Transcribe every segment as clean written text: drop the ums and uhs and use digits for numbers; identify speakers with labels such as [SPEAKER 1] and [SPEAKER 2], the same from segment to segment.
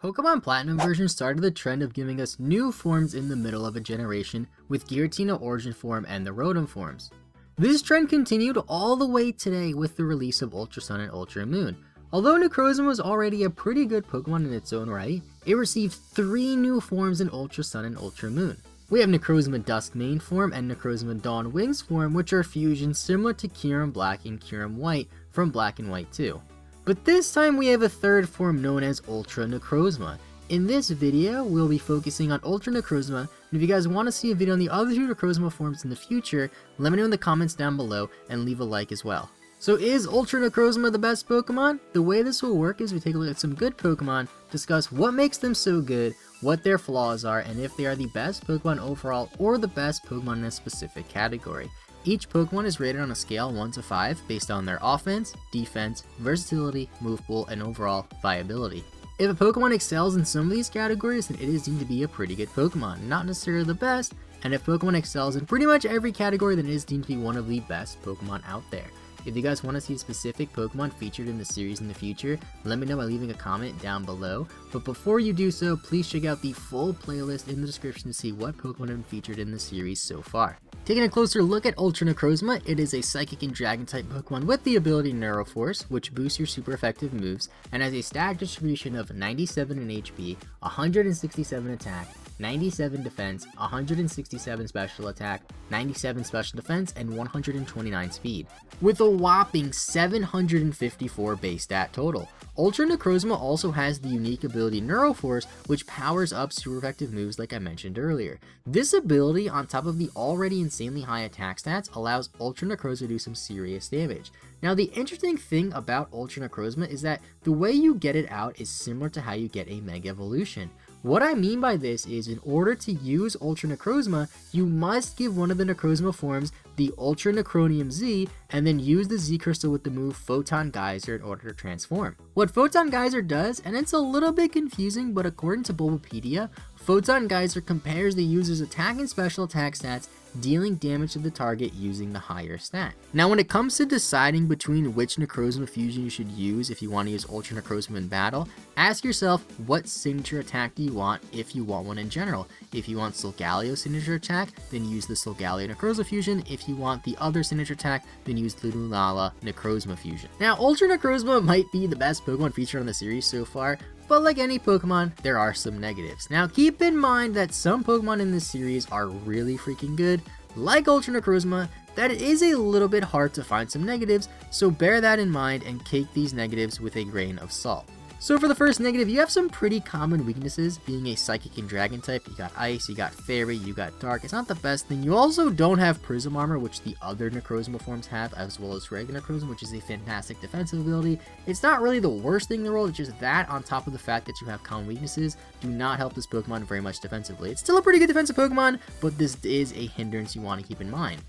[SPEAKER 1] Pokemon Platinum version started the trend of giving us new forms in the middle of a generation with Giratina Origin form and the Rotom forms. This trend continued all the way today with the release of Ultra Sun and Ultra Moon. Although Necrozma was already a pretty good Pokemon in its own right, it received 3 new forms in Ultra Sun and Ultra Moon. We have Necrozma Dusk main form and Necrozma Dawn Wings form, which are fusions similar to Kyurem Black and Kyurem White from Black and White 2. But this time we have a third form known as Ultra Necrozma. In this video, we'll be focusing on Ultra Necrozma, and if you guys want to see a video on the other 2 Necrozma forms in the future, let me know in the comments down below and leave a like as well. So is Ultra Necrozma the best Pokemon? The way this will work is we take a look at some good Pokemon, discuss what makes them so good, what their flaws are, and if they are the best Pokemon overall or the best Pokemon in a specific category. Each Pokemon is rated on a scale 1 to 5 based on their offense, defense, versatility, Movepool, and overall viability. If a Pokemon excels in some of these categories, then it is deemed to be a pretty good Pokemon, not necessarily the best, and if Pokemon excels in pretty much every category, then it is deemed to be one of the best Pokemon out there. If you guys want to see specific Pokemon featured in the series in the future, let me know by leaving a comment down below. But before you do so, please check out the full playlist in the description to see what Pokemon have been featured in the series so far. Taking a closer look at Ultra Necrozma, it is a Psychic and Dragon type Pokemon with the ability Neuroforce, which boosts your super effective moves, and has a stat distribution of 97 in HP, 167 attack, 97 defense, 167 special attack, 97 special defense, and 129 speed, with a whopping 754 base stat total. Ultra Necrozma also has the unique ability Neuroforce, which powers up super effective moves like I mentioned earlier. This ability, on top of the already insanely high attack stats, allows Ultra Necrozma to do some serious damage. Now the interesting thing about Ultra Necrozma is that the way you get it out is similar to how you get a Mega Evolution. What I mean by this is, in order to use Ultra Necrozma, you must give one of the Necrozma forms the Ultra Necronium Z, and then use the Z Crystal with the move Photon Geyser in order to transform. What Photon Geyser does, and it's a little bit confusing, but according to Bulbapedia, Photon Geyser compares the user's attack and special attack stats, dealing damage to the target using the higher stat. Now when it comes to deciding between which Necrozma fusion you should use if you want to use Ultra Necrozma in battle, ask yourself what signature attack do you want if you want one in general. If you want Solgaleo signature attack, then use the Solgaleo Necrozma fusion. If you want the other signature attack, then use Lunala Necrozma fusion. Now Ultra Necrozma might be the best Pokemon featured on the series so far, but like any Pokemon, there are some negatives. Now keep in mind that some Pokemon in this series are really freaking good, like Ultra Necrozma, that it is a little bit hard to find some negatives, so bear that in mind and take these negatives with a grain of salt. So for the first negative, you have some pretty common weaknesses. Being a Psychic and Dragon type, you got Ice, you got Fairy, you got Dark. It's not the best thing. You also don't have Prism Armor, which the other Necrozma forms have, as well as regular Necrozma, which is a fantastic defensive ability. It's not really the worst thing in the world, it's just that on top of the fact that you have common weaknesses do not help this Pokemon very much defensively. It's still a pretty good defensive Pokemon, but this is a hindrance you want to keep in mind.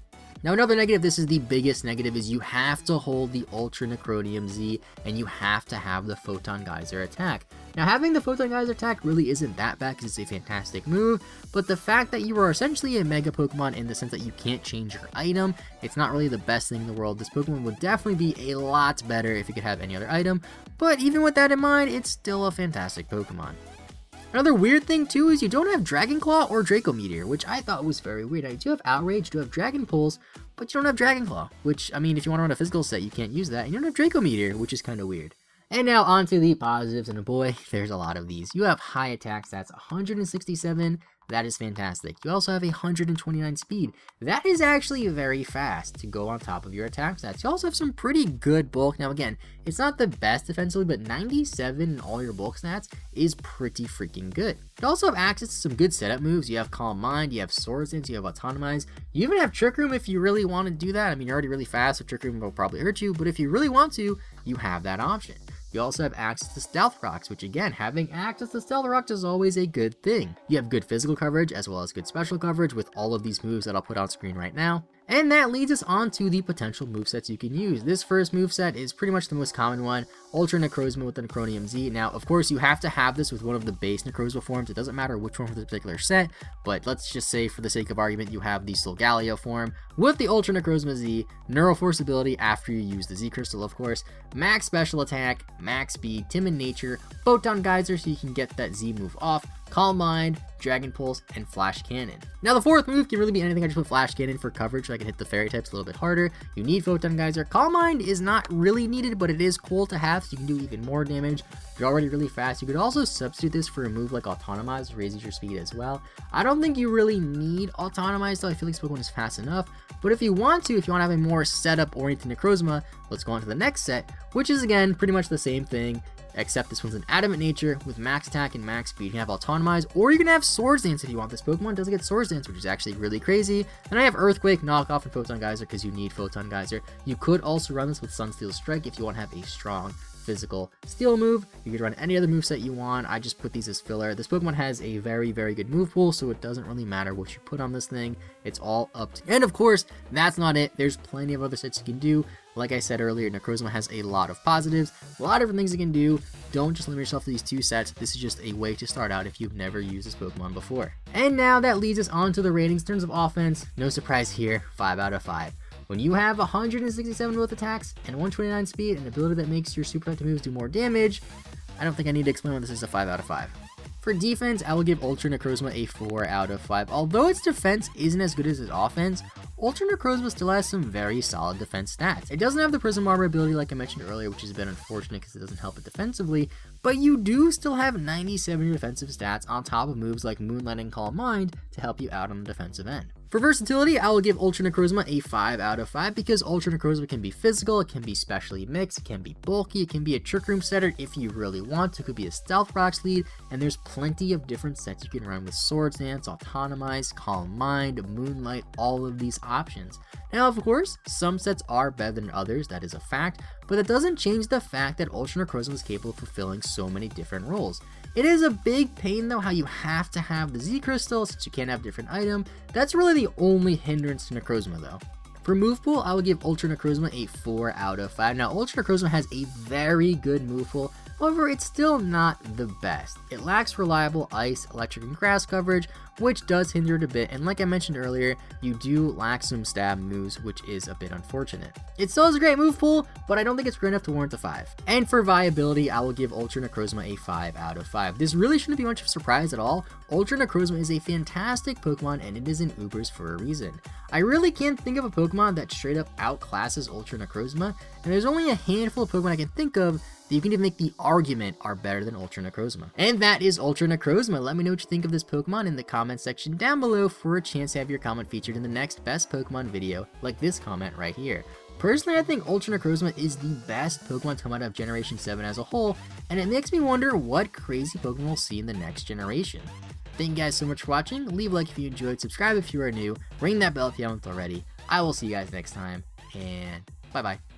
[SPEAKER 1] Now another negative, this is the biggest negative, is you have to hold the Ultra Necronium Z, and you have to have the Photon Geyser attack. Now having the Photon Geyser attack really isn't that bad because it's a fantastic move, but the fact that you are essentially a Mega Pokemon in the sense that you can't change your item, it's not really the best thing in the world. This Pokemon would definitely be a lot better if you could have any other item, but even with that in mind, it's still a fantastic Pokemon. Another weird thing too is you don't have Dragon Claw or Draco Meteor, which I thought was very weird. I do have Outrage, do have Dragon Pulse, but you don't have Dragon Claw, which, I mean, if you want to run a physical set, you can't use that, and you don't have Draco Meteor, which is kind of weird. And now on to the positives, and boy, there's a lot of these. You have high attack stats, 167, that is fantastic. You also have 129 speed. That is actually very fast to go on top of your attack stats. You also have some pretty good bulk. Now again, it's not the best defensively, but 97 in all your bulk stats is pretty freaking good. You also have access to some good setup moves. You have Calm Mind, you have Swords Dance, you have Autonomize. You even have Trick Room if you really want to do that. I mean, you're already really fast, so Trick Room will probably hurt you, but if you really want to, you have that option. You also have access to Stealth Rocks, which again, having access to Stealth Rocks is always a good thing. You have good physical coverage as well as good special coverage with all of these moves that I'll put on screen right now. And that leads us on to the potential movesets you can use. This first moveset is pretty much the most common one, Ultra Necrozma with the Necronium Z. Now, of course, you have to have this with one of the base Necrozma forms. It doesn't matter which one for this particular set, but let's just say for the sake of argument, you have the Solgaleo form with the Ultra Necrozma Z, Neuroforce ability after you use the Z Crystal, of course, max special attack, max speed, Timid Nature, Photon Geyser so you can get that Z move off, Calm Mind, Dragon Pulse, and Flash Cannon. Now the fourth move can really be anything. I just put Flash Cannon for coverage so I can hit the fairy types a little bit harder. You need Photon Geyser. Calm Mind is not really needed, but it is cool to have so you can do even more damage. You're already really fast. You could also substitute this for a move like Autotomize, which raises your speed as well. I don't think you really need Autotomize though. I feel like Smogon is fast enough, but if you want to have a more setup oriented Necrozma, let's go on to the next set, which is again pretty much the same thing, except this one's an Adamant Nature with max attack and max speed. You can have Autotomize, or you can have Swords Dance if you want. This Pokemon doesn't get Swords Dance, which is actually really crazy. And I have Earthquake, Knockoff, and Photon Geyser because you need Photon Geyser. You could also run this with Sunsteel Strike if you want to have a strong physical steel move. You could run any other moveset you want. I just put these as filler. This Pokemon has a very, very good move pool, so it doesn't really matter what you put on this thing. It's all up to you. And of course, that's not it. There's plenty of other sets you can do. Like I said earlier, Necrozma has a lot of positives, a lot of different things you can do. Don't just limit yourself to these two sets. This is just a way to start out if you've never used this Pokemon before. And now that leads us on to the ratings in terms of offense. No surprise here, 5 out of 5. When you have 167 both attacks and 129 speed, an ability that makes your super effective moves do more damage, I don't think I need to explain why this is a 5 out of 5. For defense, I will give Ultra Necrozma a 4 out of 5. Although its defense isn't as good as its offense, Ultra Necrozma still has some very solid defense stats. It doesn't have the Prism Armor ability like I mentioned earlier, which is a bit unfortunate because it doesn't help it defensively, but you do still have 97 defensive stats on top of moves like Moonlight and Calm Mind to help you out on the defensive end. For versatility, I will give Ultra Necrozma a 5 out of 5 because Ultra Necrozma can be physical, it can be specially mixed, it can be bulky, it can be a Trick Room setter if you really want to, it could be a Stealth Rocks lead, and there's plenty of different sets you can run with Swords Dance, Autotomize, Calm Mind, Moonlight, all of these options. Now, of course, some sets are better than others, that is a fact, but that doesn't change the fact that Ultra Necrozma is capable of fulfilling so many different roles. It is a big pain though how you have to have the Z Crystal since you can't have a different item. That's really the only hindrance to Necrozma though. For Movepool, I will give Ultra Necrozma a 4 out of 5. Now, Ultra Necrozma has a very good move pool, however, it's still not the best. It lacks reliable ice, electric, and grass coverage, which does hinder it a bit, and like I mentioned earlier, you do lack some stab moves, which is a bit unfortunate. It still has a great move pool, but I don't think it's great enough to warrant the 5. And for viability, I will give Ultra Necrozma a 5 out of 5. This really shouldn't be much of a surprise at all. Ultra Necrozma is a fantastic Pokemon, and it is in Ubers for a reason. I really can't think of a Pokemon that straight up outclasses Ultra Necrozma, and there's only a handful of Pokemon I can think of that you can even make the argument are better than Ultra Necrozma. And that is Ultra Necrozma. Let me know what you think of this Pokemon in the comment section down below for a chance to have your comment featured in the next Best Pokemon video, like this comment right here. Personally, I think Ultra Necrozma is the best Pokemon to come out of Generation 7 as a whole, and it makes me wonder what crazy Pokemon we'll see in the next generation. Thank you guys so much for watching. Leave a like if you enjoyed, subscribe if you are new, ring that bell if you haven't already. I will see you guys next time, and bye bye.